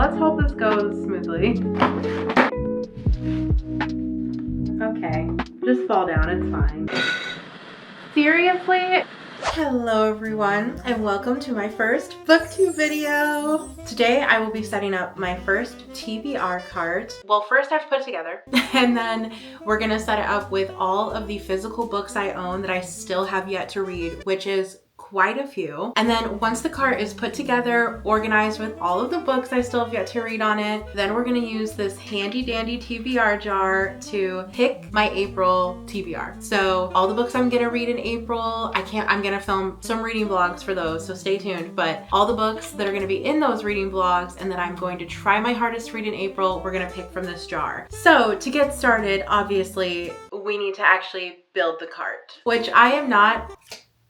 let's hope this goes smoothly. Okay, just fall down, it's fine. Seriously? Hello everyone, and welcome to my first BookTube video. Today I will be setting up my first TBR cart. Well, first I have to put it together, and then we're gonna set it up with all of the physical books I own that I still have yet to read, which is quite a few. And then once the cart is put together, organized with all of the books I still have yet to read on it, then we're gonna use this handy dandy TBR jar to pick my April TBR. So all the books I'm gonna read in April, I'm gonna film some reading vlogs for those, so stay tuned. But all the books that are gonna be in those reading vlogs and that I'm going to try my hardest to read in April, we're gonna pick from this jar. So to get started, obviously, we need to actually build the cart, which I am not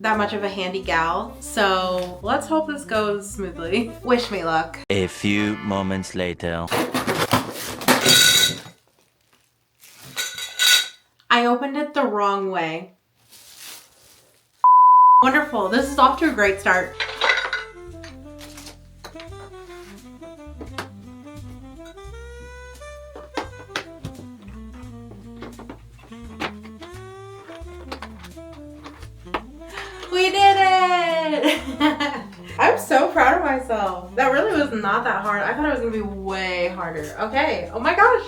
that much of a handy gal, so let's hope this goes smoothly. Wish me luck. A few moments later. I opened it the wrong way. Wonderful, this is off to a great start. We did it! I'm so proud of myself. That really was not that hard. I thought it was gonna be way harder. Okay, oh my gosh.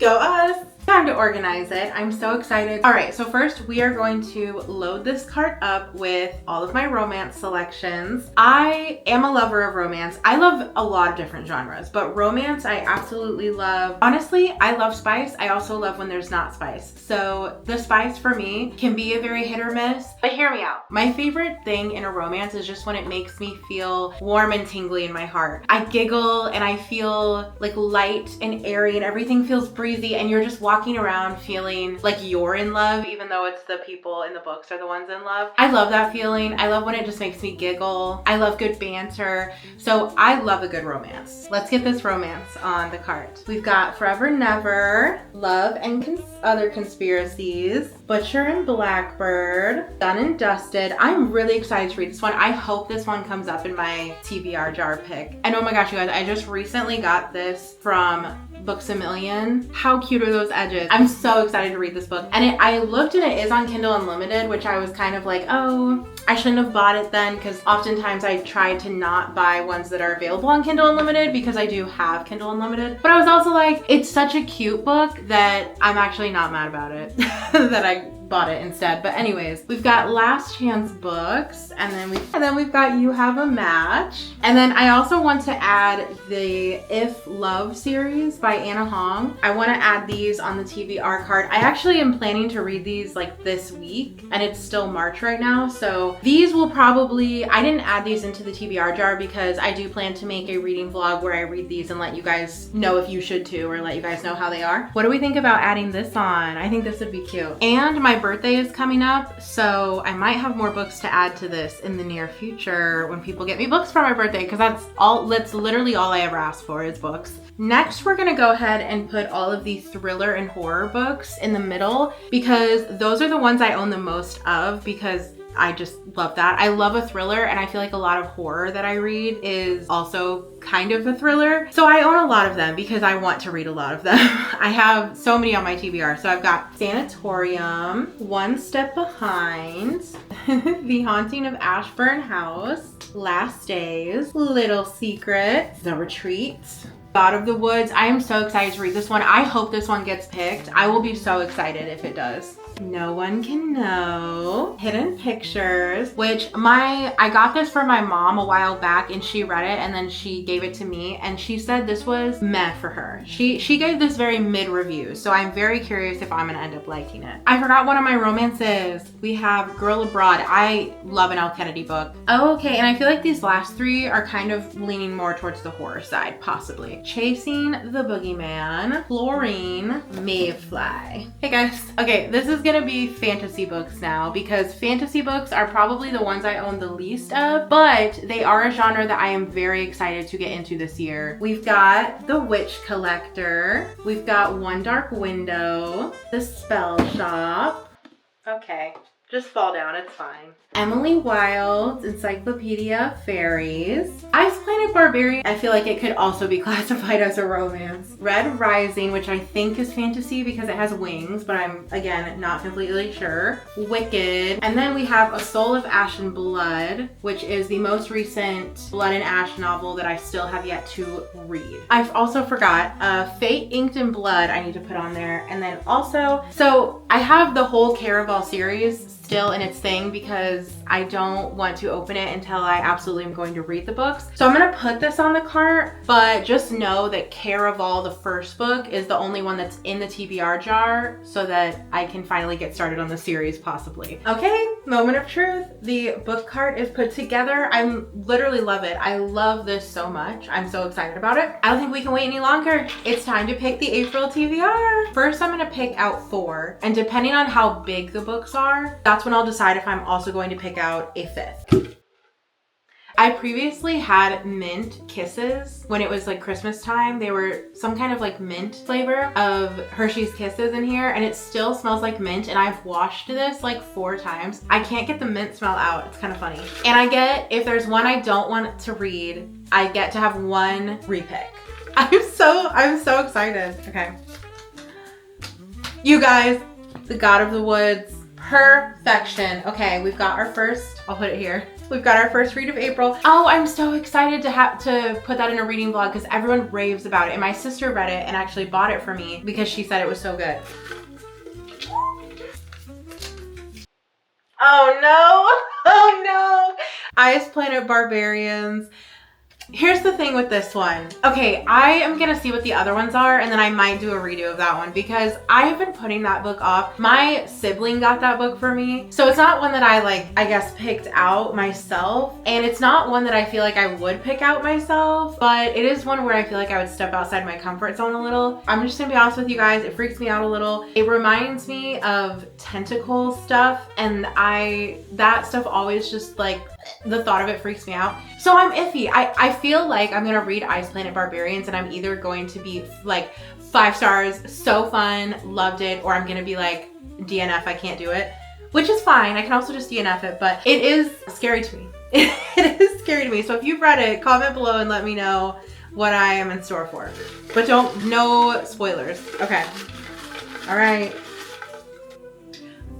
Go us! Time to organize it. I'm so excited. All right, so first we are going to load this cart up with all of my romance selections. I am a lover of romance. I love a lot of different genres, but romance I absolutely love. Honestly, I love spice. I also love when there's not spice. So the spice for me can be a very hit or miss, but hear me out. My favorite thing in a romance is just when it makes me feel warm and tingly in my heart. I giggle and I feel like light and airy and everything feels breezy, and you're just walking around feeling like you're in love, even though it's the people in the books are the ones in love. I love that feeling. I love when it just makes me giggle. I love good banter. So I love a good romance. Let's get this romance on the cart. We've got Forever Never, Love and Other Conspiracies, Butcher and Blackbird, Done and Dusted. I'm really excited to read this one. I hope this one comes up in my TBR jar pick. And oh my gosh, you guys, I just recently got this from Books A Million. How cute are those edges? I'm so excited to read this book. And I looked and it is on Kindle Unlimited, which I was kind of like, oh, I shouldn't have bought it then, because oftentimes I try to not buy ones that are available on Kindle Unlimited because I do have Kindle Unlimited. But I was also like, it's such a cute book that I'm actually not mad about it that I bought it instead. But anyways, we've got Last Chance Books, and then we've got You Have a Match. And then I also want to add the If Love series by Anna Hong. I want to add these on the TBR card. I actually am planning to read these like this week, and it's still March right now, so these will probably, I didn't add these into the TBR jar because I do plan to make a reading vlog where I read these and let you guys know if you should too, or let you guys know how they are. What do we think about adding this on? I think this would be cute. And my birthday is coming up, so I might have more books to add to this in the near future when people get me books for my birthday, because that's literally all I ever ask for is books. Next, we're gonna go ahead and put all of the thriller and horror books in the middle, because those are the ones I own the most of, because I just love that. I love a thriller, and I feel like a lot of horror that I read is also kind of a thriller. So I own a lot of them because I want to read a lot of them. I have so many on my TBR. So I've got Sanatorium, One Step Behind, The Haunting of Ashburn House, Last Days, Little Secret, The Retreat, God of the Woods. I am so excited to read this one. I hope this one gets picked. I will be so excited if it does. No One Can Know, Hidden Pictures, which I got this for my mom a while back, and she read it and then she gave it to me, and she said this was meh for her. She gave this very mid review, so I'm very curious if I'm gonna end up liking it. I forgot one of my romances. We have Girl Abroad. I love an Elle Kennedy book. Oh, okay, and I feel like these last three are kind of leaning more towards the horror side, possibly. Chasing the Boogeyman, Chlorine, Mayfly. Hey guys, okay, this is gonna be fantasy books now, because fantasy books are probably the ones I own the least of, but they are a genre that I am very excited to get into this year. We've got The Witch Collector, we've got One Dark Window, The Spell Shop. Okay, Just fall down, it's fine. Emily Wilde's Encyclopedia of Fairies. Ice Planet Barbarian, I feel like it could also be classified as a romance. Red Rising, which I think is fantasy because it has wings, but I'm, again, not completely sure. Wicked. And then we have A Soul of Ash and Blood, which is the most recent Blood and Ash novel that I still have yet to read. I've also forgot Fate Inked in Blood I need to put on there. And then also, so I have the whole Caraval series still in its thing because I don't want to open it until I absolutely am going to read the books. So I'm gonna put this on the cart, but just know that Caraval, the first book, is the only one that's in the TBR jar so that I can finally get started on the series possibly. Okay, moment of truth. The book cart is put together. I literally love it. I love this so much. I'm so excited about it. I don't think we can wait any longer. It's time to pick the April TBR. First, I'm gonna pick out 4, and depending on how big the books are, that's when I'll decide if I'm also going to pick out a 5th. I previously had mint Kisses when it was like Christmas time. They were some kind of like mint flavor of Hershey's Kisses in here, and it still smells like mint, and I've washed this like 4 times. I can't get the mint smell out. It's kind of funny. And I get, if there's one I don't want to read, I get to have 1 repick. I'm so excited. Okay. You guys, The God of the Woods. Perfection. Okay, we've got our first, I'll put it here. We've got our first read of April. Oh, I'm so excited to put that in a reading vlog because everyone raves about it. And my sister read it and actually bought it for me because she said it was so good. Oh no, oh no. Ice Planet Barbarians. Here's the thing with this one. Okay, I am gonna see what the other ones are and then I might do a redo of that one because I have been putting that book off. My sibling got that book for me. So it's not one that I I guess picked out myself, and it's not one that I feel like I would pick out myself, but it is one where I feel like I would step outside my comfort zone a little. I'm just gonna be honest with you guys, it freaks me out a little. It reminds me of tentacle stuff, and that stuff always just the thought of it freaks me out. So I'm iffy. I feel like I'm gonna read Ice Planet Barbarians and I'm either going to be 5 stars, so fun, loved it, or I'm gonna be like, DNF, I can't do it, which is fine. I can also just DNF it, but it is scary to me. It is scary to me. So if you've read it, comment below and let me know what I am in store for. But no spoilers. Okay. All right.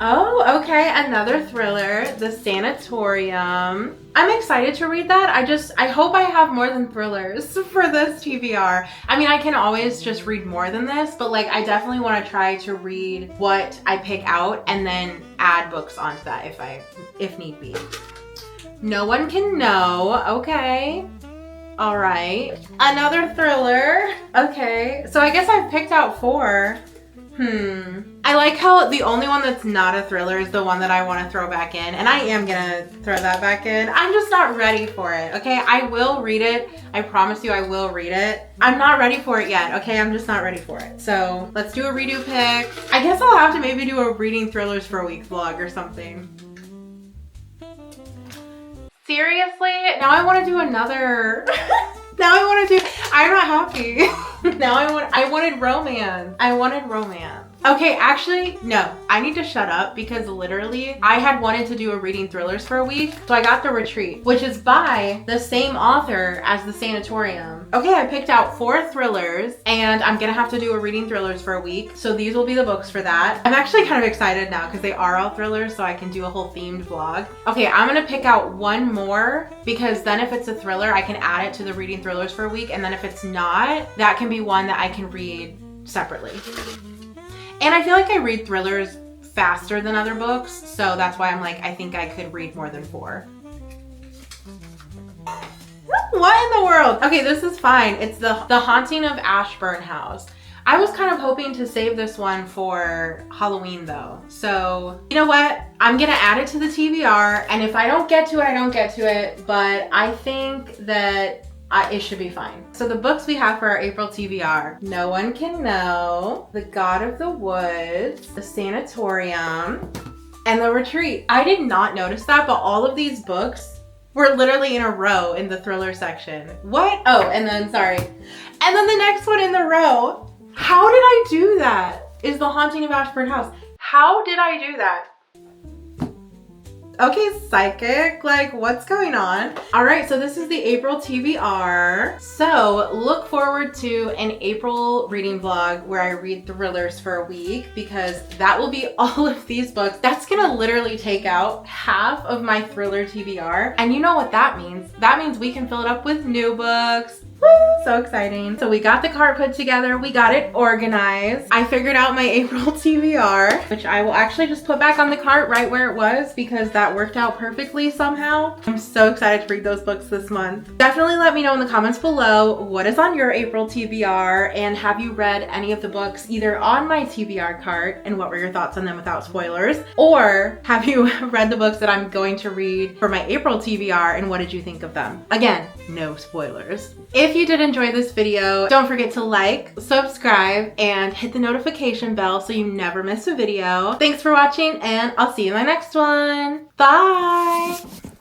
Oh, okay, another thriller, The Sanatorium. I'm excited to read that. I hope I have more than thrillers for this TBR. I mean, I can always just read more than this, but I definitely want to try to read what I pick out and then add books onto that if need be. No One Can Know, okay. All right, another thriller. Okay, so I guess I've picked out 4. I like how the only one that's not a thriller is the one that I want to throw back in, and I am gonna throw that back in. I'm just not ready for it, okay? I will read it. I promise you I will read it. I'm not ready for it yet, okay? I'm just not ready for it. So let's do a redo pick. I guess I'll have to maybe do a reading thrillers for a week vlog or something. Seriously? Now I want to do another... I'm not happy. Now I wanted romance. I wanted romance. Okay, actually, no, I need to shut up because literally I had wanted to do a reading thrillers for a week. So I got The Retreat, which is by the same author as The Sanatorium. Okay, I picked out 4 thrillers and I'm gonna have to do a reading thrillers for a week. So these will be the books for that. I'm actually kind of excited now because they are all thrillers, so I can do a whole themed vlog. Okay, I'm gonna pick out 1 more because then if it's a thriller, I can add it to the reading thrillers for a week. And then if it's not, that can be one that I can read separately. And I feel like I read thrillers faster than other books, so that's why I'm I think I could read more than 4. What in the world? Okay, this is fine. It's the Haunting of Ashburn House. I was kind of hoping to save this one for Halloween though. So, you know what? I'm gonna add it to the TBR, and if I don't get to it, I don't get to it, but I think that it should be fine. So the books we have for our April TBR: No One Can Know, The God of the Woods, The Sanatorium, and The Retreat. I did not notice that, but all of these books were literally in a row in the thriller section. What? Oh, and then the next one in the row. How did I do that? Is The Haunting of Ashburn House. How did I do that? Okay, psychic, like what's going on? All right, so this is the April TBR. So look forward to an April reading vlog where I read thrillers for a week, because that will be all of these books. That's gonna literally take out half of my thriller TBR. And you know what that means? That means we can fill it up with new books. Woo, so exciting. So we got the cart put together, we got it organized. I figured out my April TBR, which I will actually just put back on the cart right where it was because that worked out perfectly somehow. I'm so excited to read those books this month. Definitely let me know in the comments below what is on your April TBR, and have you read any of the books either on my TBR cart and what were your thoughts on them without spoilers, or have you read the books that I'm going to read for my April TBR and what did you think of them? Again, no spoilers. If you did enjoy this video, don't forget to like, subscribe, and hit the notification bell so you never miss a video. Thanks for watching, and I'll see you in my next one. Bye!